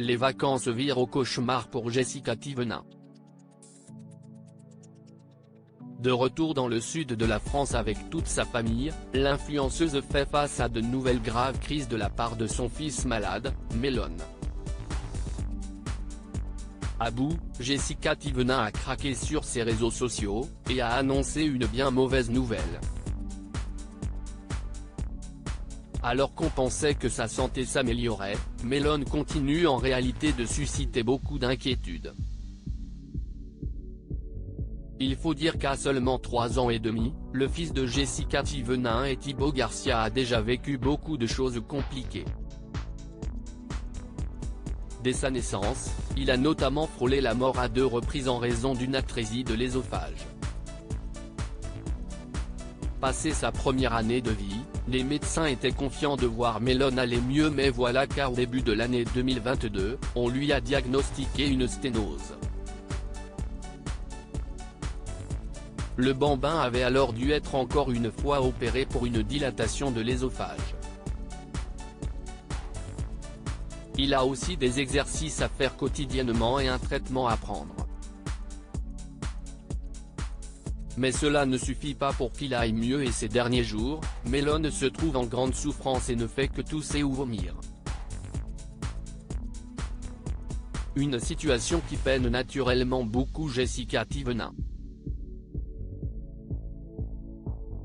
Les vacances virent au cauchemar pour Jessica Thévenin. De retour dans le sud de la France avec toute sa famille, l'influenceuse fait face à de nouvelles graves crises de la part de son fils malade, Melon. À bout, Jessica Thévenin a craqué sur ses réseaux sociaux, et a annoncé une bien mauvaise nouvelle. Alors qu'on pensait que sa santé s'améliorait, Melon continue en réalité de susciter beaucoup d'inquiétudes. Il faut dire qu'à seulement 3 ans et demi, le fils de Jessica Thévenin et Thibaut Garcia a déjà vécu beaucoup de choses compliquées. Dès sa naissance, il a notamment frôlé la mort à 2 reprises en raison d'une atrésie de l'œsophage. Passé sa première année de vie, les médecins étaient confiants de voir Melon aller mieux, mais voilà qu'au début de l'année 2022, on lui a diagnostiqué une sténose. Le bambin avait alors dû être encore une fois opéré pour une dilatation de l'œsophage. Il a aussi des exercices à faire quotidiennement et un traitement à prendre. Mais cela ne suffit pas pour qu'il aille mieux et ces derniers jours, Melon se trouve en grande souffrance et ne fait que tousser ou vomir. Une situation qui peine naturellement beaucoup Jessica Thévenin.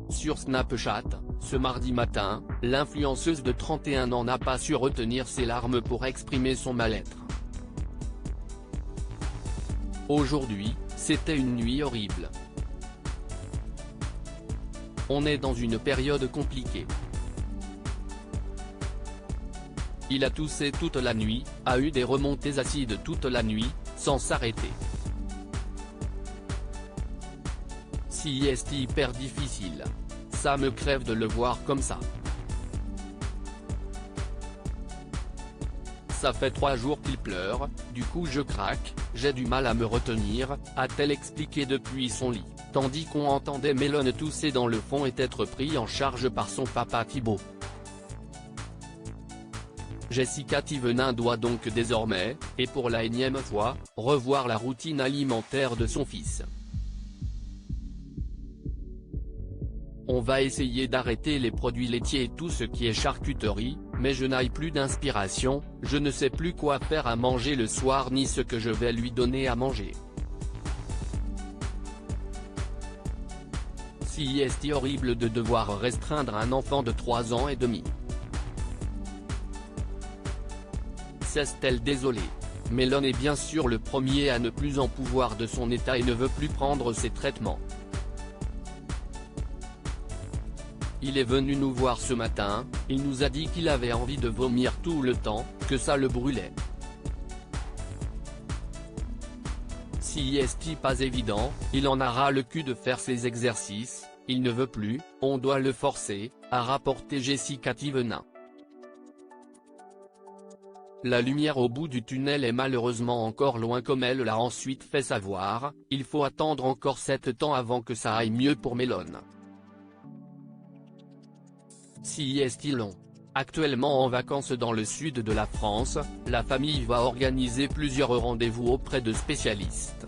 Sur Snapchat, ce mardi matin, l'influenceuse de 31 ans n'a pas su retenir ses larmes pour exprimer son mal-être. Aujourd'hui, c'était une nuit horrible. On est dans une période compliquée. Il a toussé toute la nuit, a eu des remontées acides toute la nuit, sans s'arrêter. Si c'est hyper difficile. Ça me crève de le voir comme ça. Ça fait 3 jours qu'il pleure, du coup je craque, j'ai du mal à me retenir, a-t-elle expliqué depuis son lit, tandis qu'on entendait Melon tousser dans le fond et être pris en charge par son papa Thibaut. Jessica Thévenin doit donc désormais, et pour la énième fois, revoir la routine alimentaire de son fils. On va essayer d'arrêter les produits laitiers et tout ce qui est charcuterie, mais je n'ai plus d'inspiration, je ne sais plus quoi faire à manger le soir ni ce que je vais lui donner à manger. C'est horrible de devoir restreindre un enfant de 3 ans et demi. S'est-elle désolée? Melon est bien sûr le premier à ne plus en pouvoir de son état et ne veut plus prendre ses traitements. Il est venu nous voir ce matin, il nous a dit qu'il avait envie de vomir tout le temps, que ça le brûlait. Si c'est pas évident, il en a ras le cul de faire ses exercices, il ne veut plus, on doit le forcer, a rapporté Jessica Thévenin. La lumière au bout du tunnel est malheureusement encore loin comme elle l'a ensuite fait savoir, il faut attendre encore 7 ans avant que ça aille mieux pour Melon. C'est long. Actuellement en vacances dans le sud de la France, la famille va organiser plusieurs rendez-vous auprès de spécialistes.